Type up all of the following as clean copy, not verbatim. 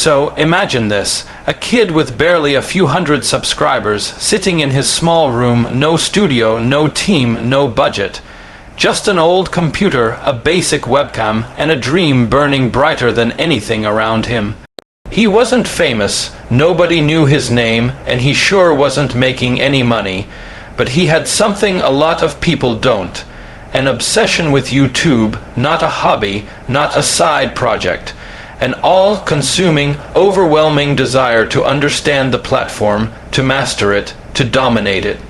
So, imagine this, a kid with barely a few hundred subscribers, sitting in his small room, no studio, no team, no budget. Just an old computer, a basic webcam, and a dream burning brighter than anything around him. He wasn't famous, nobody knew his name, and he sure wasn't making any money, but he had something a lot of people don't. An obsession with YouTube, not a hobby, not a side project. An all-consuming, overwhelming desire to understand the platform, to master it, to dominate it.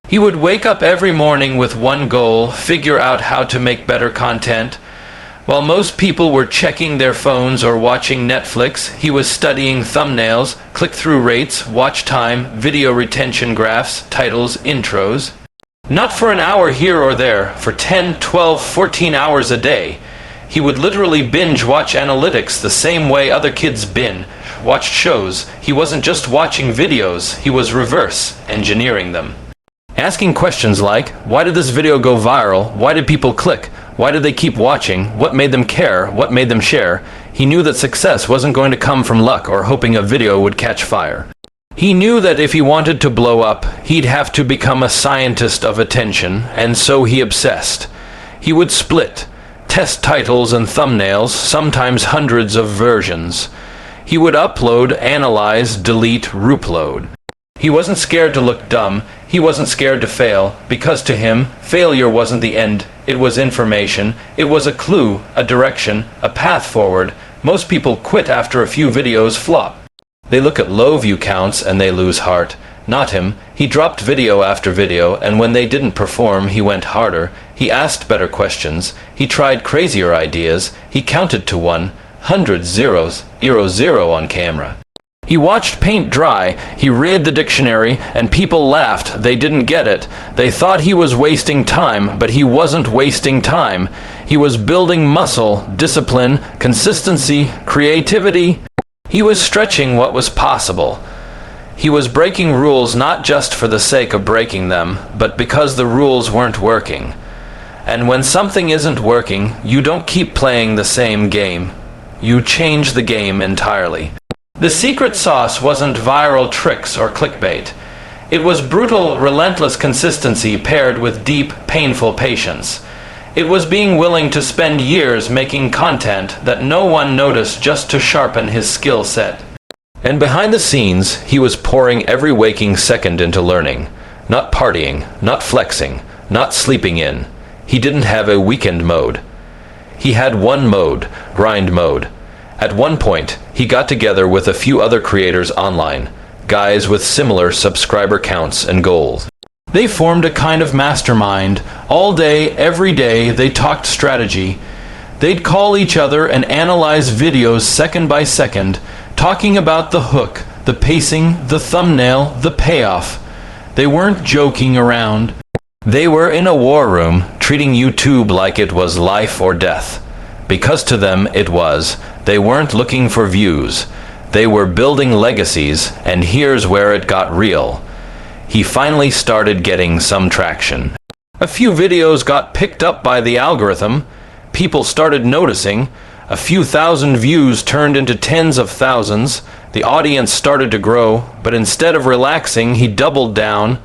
He would wake up every morning with one goal, figure out how to make better content. While most people were checking their phones or watching Netflix, he was studying thumbnails, click-through rates, watch time, video retention graphs, titles, intros. Not for an hour here or there, for 10, 12, 14 hours a day. He would literally binge-watch analytics the same way other kids watched shows. He wasn't just watching videos, he was reverse engineering them. Asking questions like, why did this video go viral? Why did people click? Why did they keep watching? What made them care? What made them share? He knew that success wasn't going to come from luck or hoping a video would catch fire. He knew that if he wanted to blow up, he'd have to become a scientist of attention, and so he obsessed. He would split, test titles and thumbnails, sometimes hundreds of versions. He would upload, analyze, delete, reupload. He wasn't scared to look dumb, he wasn't scared to fail, because to him, failure wasn't the end, it was information, it was a clue, a direction, a path forward. Most people quit after a few videos flop. They look at low view counts and they lose heart. Not him. He dropped video after video, and when they didn't perform, he went harder. He asked better questions. He tried crazier ideas. He counted to 100 zeros, 0 on camera. He watched paint dry, he read the dictionary, and people laughed. They didn't get it. They thought he was wasting time, but he wasn't wasting time. He was building muscle, discipline, consistency, creativity. He was stretching what was possible. He was breaking rules not just for the sake of breaking them, but because the rules weren't working. And when something isn't working, you don't keep playing the same game. You change the game entirely. The secret sauce wasn't viral tricks or clickbait. It was brutal, relentless consistency paired with deep, painful patience. It was being willing to spend years making content that no one noticed just to sharpen his skill set. And behind the scenes, he was pouring every waking second into learning. Not partying, not flexing, not sleeping in. He didn't have a weekend mode. He had one mode, grind mode. At one point, he got together with a few other creators online, guys with similar subscriber counts and goals. They formed a kind of mastermind. All day, every day, they talked strategy. They'd call each other and analyze videos second by second, talking about the hook, the pacing, the thumbnail, the payoff. They weren't joking around. They were in a war room, treating YouTube like it was life or death. Because to them it was. They weren't looking for views. They were building legacies, and here's where it got real. He finally started getting some traction. A few videos got picked up by the algorithm. People started noticing. A few thousand views turned into tens of thousands. The audience started to grow, but instead of relaxing, he doubled down.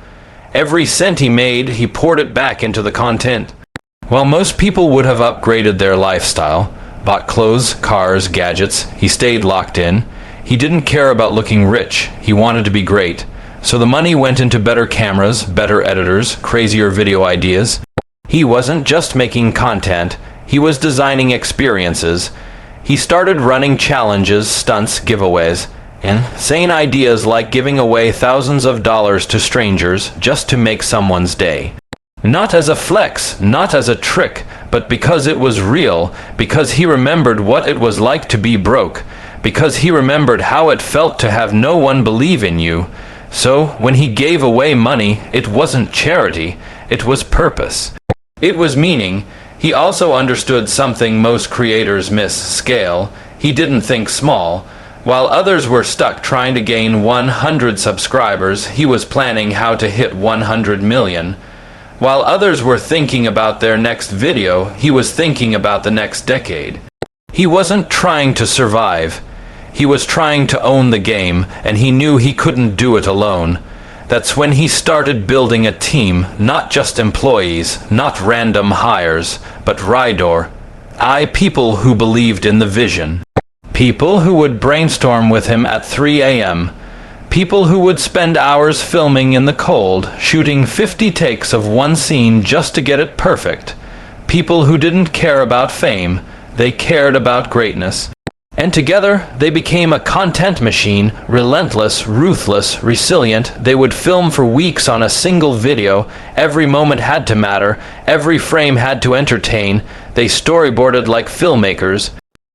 Every cent he made, he poured it back into the content. While most people would have upgraded their lifestyle, bought clothes, cars, gadgets, he stayed locked in. He didn't care about looking rich. He wanted to be great. So the money went into better cameras, better editors, crazier video ideas. He wasn't just making content, he was designing experiences. He started running challenges, stunts, giveaways, insane ideas like giving away thousands of dollars to strangers just to make someone's day. Not as a flex, not as a trick, but because it was real, because he remembered what it was like to be broke, because he remembered how it felt to have no one believe in you. So, when he gave away money, it wasn't charity, it was purpose. It was meaning. He also understood something most creators miss: scale. He didn't think small. While others were stuck trying to gain 100 subscribers, he was planning how to hit 100 million. While others were thinking about their next video, he was thinking about the next decade. He wasn't trying to survive. He was trying to own the game, and he knew he couldn't do it alone. That's when he started building a team, not just employees, not random hires, but people who believed in the vision. People who would brainstorm with him at 3 a.m. People who would spend hours filming in the cold, shooting 50 takes of one scene just to get it perfect. People who didn't care about fame, they cared about greatness. And together, they became a content machine, relentless, ruthless, resilient. They would film for weeks on a single video. Every moment had to matter. Every frame had to entertain. They storyboarded like filmmakers.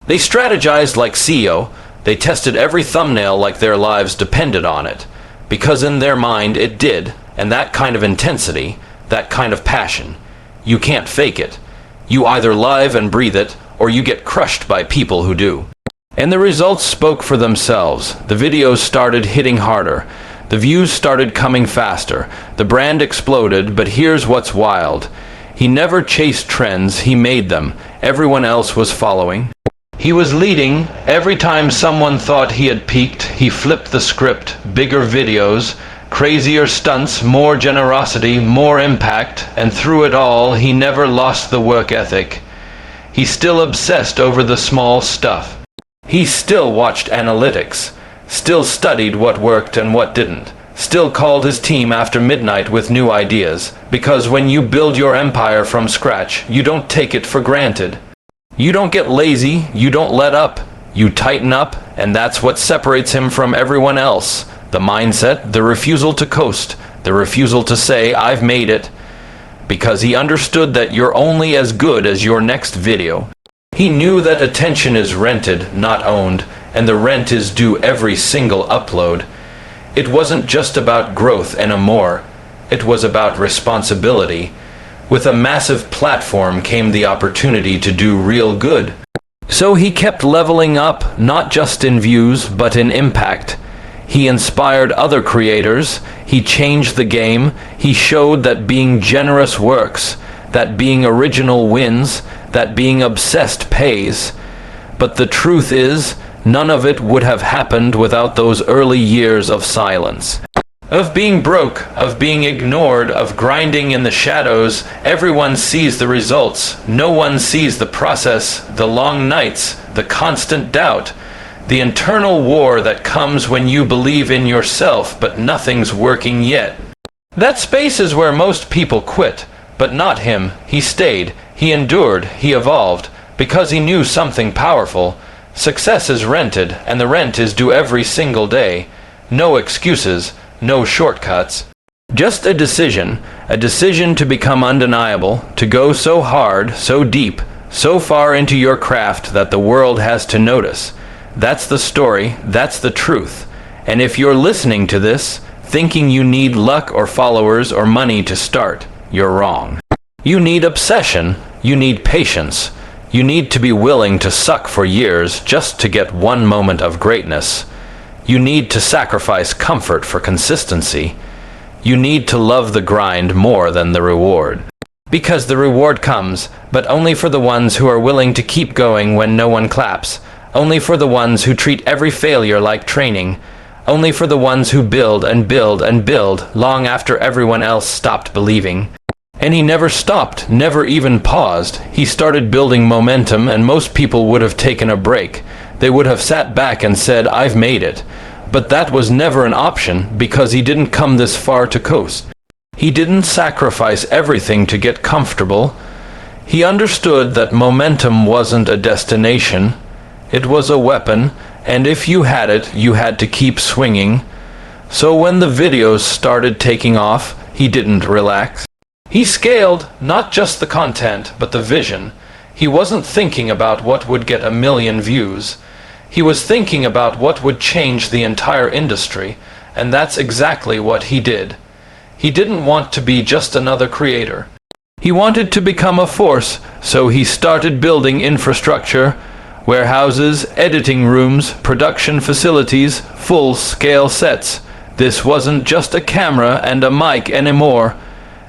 They strategized like CEO. They tested every thumbnail like their lives depended on it. Because in their mind, it did. And that kind of intensity, that kind of passion, you can't fake it. You either live and breathe it, or you get crushed by people who do. And the results spoke for themselves. The videos started hitting harder. The views started coming faster. The brand exploded, but here's what's wild. He never chased trends, he made them. Everyone else was following. He was leading. Every time someone thought he had peaked, he flipped the script. Bigger videos, crazier stunts, more generosity, more impact, and through it all, he never lost the work ethic. He still obsessed over the small stuff. He still watched analytics, still studied what worked and what didn't, still called his team after midnight with new ideas, because when you build your empire from scratch, you don't take it for granted. You don't get lazy, you don't let up, you tighten up, and that's what separates him from everyone else. The mindset, the refusal to coast, the refusal to say, I've made it, because he understood that you're only as good as your next video. He knew that attention is rented, not owned, and the rent is due every single upload. It wasn't just about growth and more. It was about responsibility. With a massive platform came the opportunity to do real good. So he kept leveling up, not just in views, but in impact. He inspired other creators. He changed the game. He showed that being generous works, that being original wins, that being obsessed pays. But the truth is, none of it would have happened without those early years of silence. Of being broke, of being ignored, of grinding in the shadows. Everyone sees the results. No one sees the process, the long nights, the constant doubt, the internal war that comes when you believe in yourself but nothing's working yet. That space is where most people quit, but not him. He stayed. He endured, he evolved, because he knew something powerful. Success is rented, and the rent is due every single day. No excuses, no shortcuts. Just a decision to become undeniable, to go so hard, so deep, so far into your craft that the world has to notice. That's the story, that's the truth. And if you're listening to this, thinking you need luck or followers or money to start, you're wrong. You need obsession. You need patience. You need to be willing to suck for years just to get one moment of greatness. You need to sacrifice comfort for consistency. You need to love the grind more than the reward. Because the reward comes, but only for the ones who are willing to keep going when no one claps. Only for the ones who treat every failure like training. Only for the ones who build and build and build long after everyone else stopped believing. And he never stopped, never even paused. He started building momentum, and most people would have taken a break. They would have sat back and said, I've made it. But that was never an option, because he didn't come this far to coast. He didn't sacrifice everything to get comfortable. He understood that momentum wasn't a destination. It was a weapon, and if you had it, you had to keep swinging. So when the videos started taking off, he didn't relax. He scaled not just the content, but the vision. He wasn't thinking about what would get 1 million views. He was thinking about what would change the entire industry, and that's exactly what he did. He didn't want to be just another creator. He wanted to become a force, so he started building infrastructure, warehouses, editing rooms, production facilities, full-scale sets. This wasn't just a camera and a mic anymore.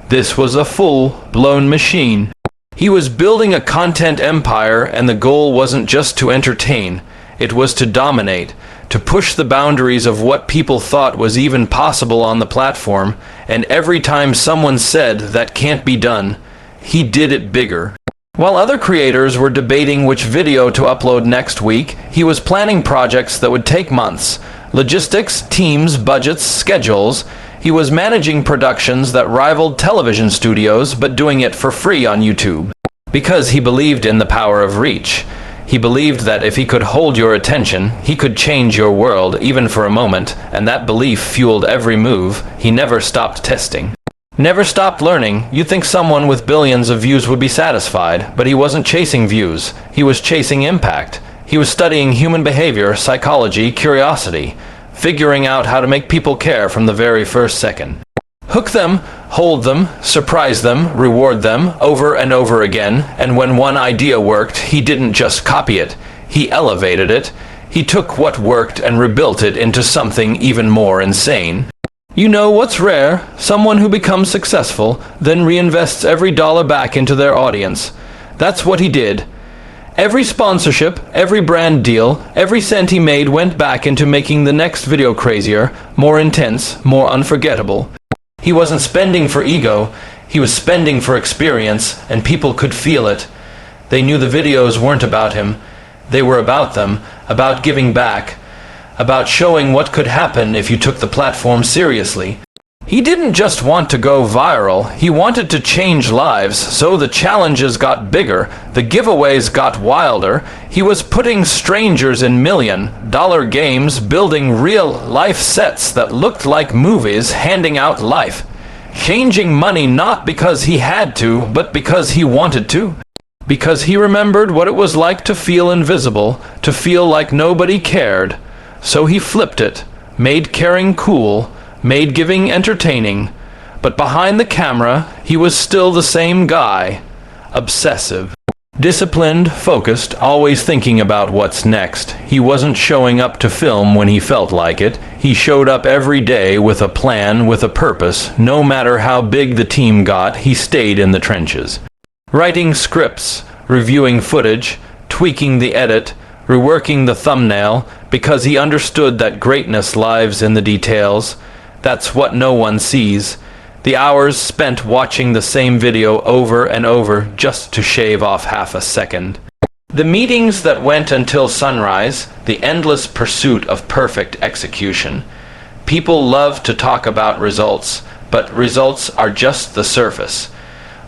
This was a full-blown machine. He was building a content empire, and the goal wasn't just to entertain. It was to dominate, to push the boundaries of what people thought was even possible on the platform, and every time someone said that can't be done, he did it bigger. While other creators were debating which video to upload next week, he was planning projects that would take months. Logistics, teams, budgets, schedules. He was managing productions that rivaled television studios, but doing it for free on YouTube. Because he believed in the power of reach. He believed that if he could hold your attention, he could change your world, even for a moment, and that belief fueled every move. He never stopped testing. Never stopped learning. You'd think someone with billions of views would be satisfied, but he wasn't chasing views. He was chasing impact. He was studying human behavior, psychology, curiosity, figuring out how to make people care from the very first second. Hook them, hold them, surprise them, reward them, over and over again, and when one idea worked, he didn't just copy it. He elevated it. He took what worked and rebuilt it into something even more insane. You know what's rare? Someone who becomes successful, then reinvests every dollar back into their audience. That's what he did. Every sponsorship, every brand deal, every cent he made went back into making the next video crazier, more intense, more unforgettable. He wasn't spending for ego, he was spending for experience, and people could feel it. They knew the videos weren't about him. They were about them, about giving back, about showing what could happen if you took the platform seriously. He didn't just want to go viral, he wanted to change lives, so the challenges got bigger, the giveaways got wilder. He was putting strangers in million-dollar games, building real-life sets that looked like movies, handing out life. Changing money not because he had to, but because he wanted to. Because he remembered what it was like to feel invisible, to feel like nobody cared. So he flipped it, made caring cool, made giving entertaining, but behind the camera, he was still the same guy, obsessive. Disciplined, focused, always thinking about what's next. He wasn't showing up to film when he felt like it. He showed up every day with a plan, with a purpose. No matter how big the team got, he stayed in the trenches. Writing scripts, reviewing footage, tweaking the edit, reworking the thumbnail, because he understood that greatness lies in the details. That's what no one sees. The hours spent watching the same video over and over just to shave off half a second. The meetings that went until sunrise, the endless pursuit of perfect execution. People love to talk about results, but results are just the surface.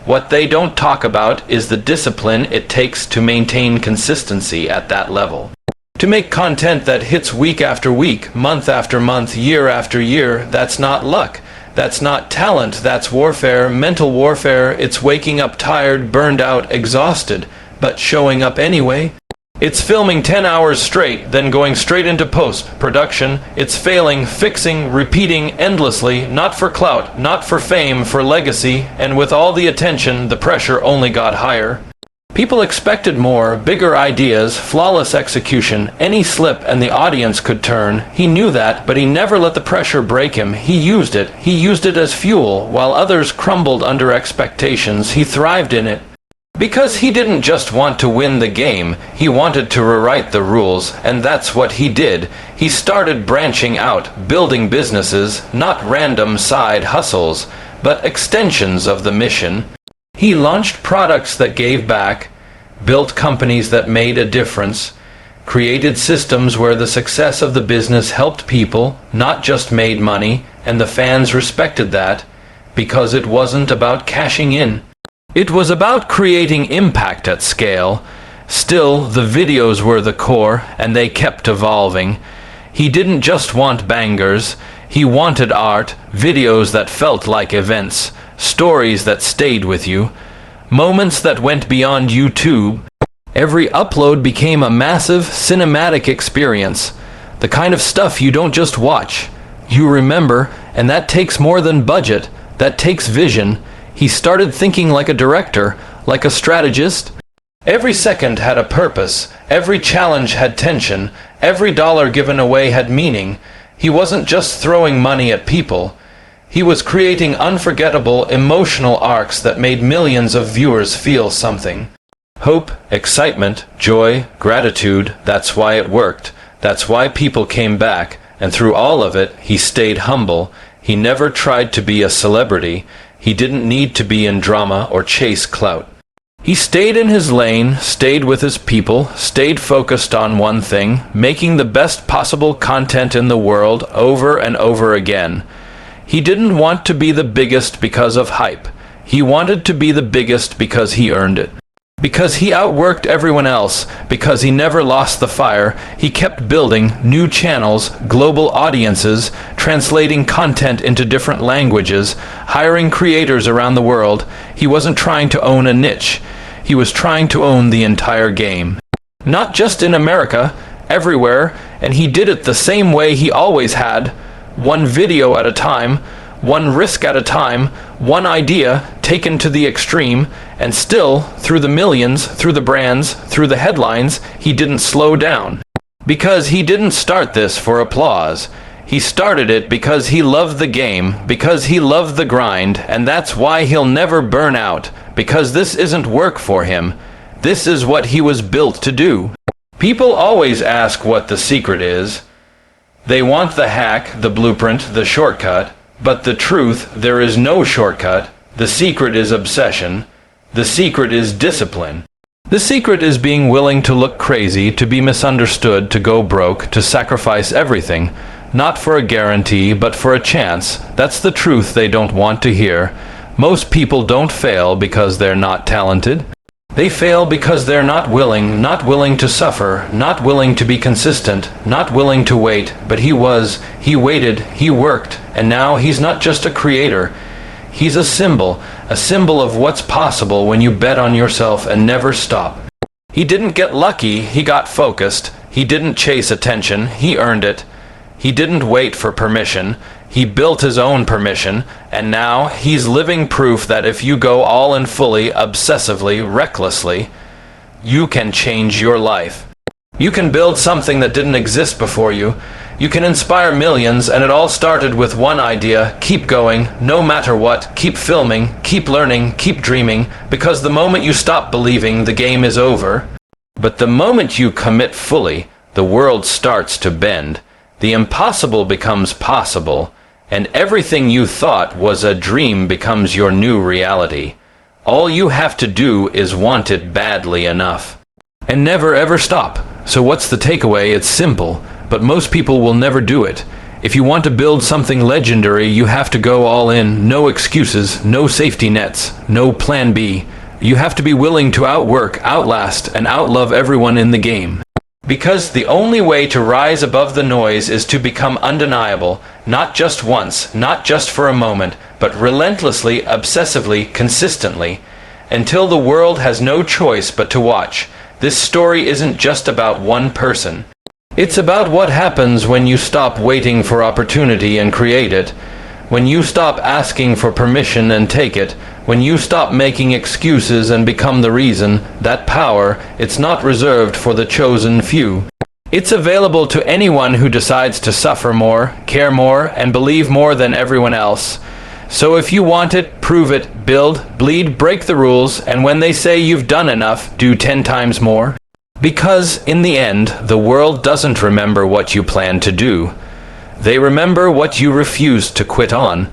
What they don't talk about is the discipline it takes to maintain consistency at that level. To make content that hits week after week, month after month, year after year, that's not luck. That's not talent. That's warfare, mental warfare. It's waking up tired, burned out, exhausted, but showing up anyway. It's filming 10 hours straight, then going straight into post-production. It's failing, fixing, repeating endlessly, not for clout, not for fame, for legacy, and with all the attention, the pressure only got higher. People expected more, bigger ideas, flawless execution. Any slip and the audience could turn. He knew that, but he never let the pressure break him. He used it. He used it as fuel. While others crumbled under expectations, he thrived in it. Because he didn't just want to win the game, he wanted to rewrite the rules, and that's what he did. He started branching out, building businesses, not random side hustles, but extensions of the mission. He launched products that gave back, built companies that made a difference, created systems where the success of the business helped people, not just made money, and the fans respected that, because it wasn't about cashing in. It was about creating impact at scale. Still, the videos were the core, and they kept evolving. He didn't just want bangers. He wanted art, videos that felt like events, stories that stayed with you, moments that went beyond YouTube. Every upload became a massive cinematic experience, the kind of stuff you don't just watch, you remember, and that takes more than budget, that takes vision. He started thinking like a director, like a strategist. Every second had a purpose, every challenge had tension, every dollar given away had meaning. He wasn't just throwing money at people. He was creating unforgettable emotional arcs that made millions of viewers feel something. Hope, excitement, joy, gratitude, that's why it worked. That's why people came back, and through all of it, he stayed humble. He never tried to be a celebrity. He didn't need to be in drama or chase clout. He stayed in his lane, stayed with his people, stayed focused on one thing, making the best possible content in the world over and over again. He didn't want to be the biggest because of hype. He wanted to be the biggest because he earned it. Because he outworked everyone else, because he never lost the fire, he kept building new channels, global audiences, translating content into different languages, hiring creators around the world. He wasn't trying to own a niche. He was trying to own the entire game. Not just in America, everywhere, and he did it the same way he always had, one video at a time, one risk at a time, one idea taken to the extreme, and still, through the millions, through the brands, through the headlines, he didn't slow down. Because he didn't start this for applause. He started it because he loved the game, because he loved the grind, and that's why he'll never burn out, because this isn't work for him. This is what he was built to do. People always ask what the secret is. They want the hack, the blueprint, the shortcut. But the truth, there is no shortcut. The secret is obsession. The secret is discipline. The secret is being willing to look crazy, to be misunderstood, to go broke, to sacrifice everything. Not for a guarantee, but for a chance. That's the truth they don't want to hear. Most people don't fail because they're not talented. They fail because they're not willing to suffer, not willing to be consistent, not willing to wait. But he waited, he worked, and now he's not just a creator. He's a symbol of what's possible when you bet on yourself and never stop. He didn't get lucky, he got focused. He didn't chase attention, he earned it. He didn't wait for permission. He built his own permission, and now he's living proof that if you go all in fully, obsessively, recklessly, you can change your life. You can build something that didn't exist before you. You can inspire millions, and it all started with one idea. Keep going, no matter what. Keep filming, keep learning, keep dreaming, because the moment you stop believing, the game is over. But the moment you commit fully, the world starts to bend. The impossible becomes possible. And everything you thought was a dream becomes your new reality. All you have to do is want it badly enough. And never ever stop. So what's the takeaway? It's simple, but most people will never do it. If you want to build something legendary, you have to go all in. No excuses, no safety nets, no plan B. You have to be willing to outwork, outlast, and outlove everyone in the game. Because the only way to rise above the noise is to become undeniable, not just once, not just for a moment, but relentlessly, obsessively, consistently, until the world has no choice but to watch. This story isn't just about one person. It's about what happens when you stop waiting for opportunity and create it, when you stop asking for permission and take it, when you stop making excuses and become the reason. That power, it's not reserved for the chosen few. It's available to anyone who decides to suffer more, care more, and believe more than everyone else. So if you want it, prove it, build, bleed, break the rules, and when they say you've done enough, do 10 times more. Because, in the end, the world doesn't remember what you plan to do. They remember what you refuse to quit on.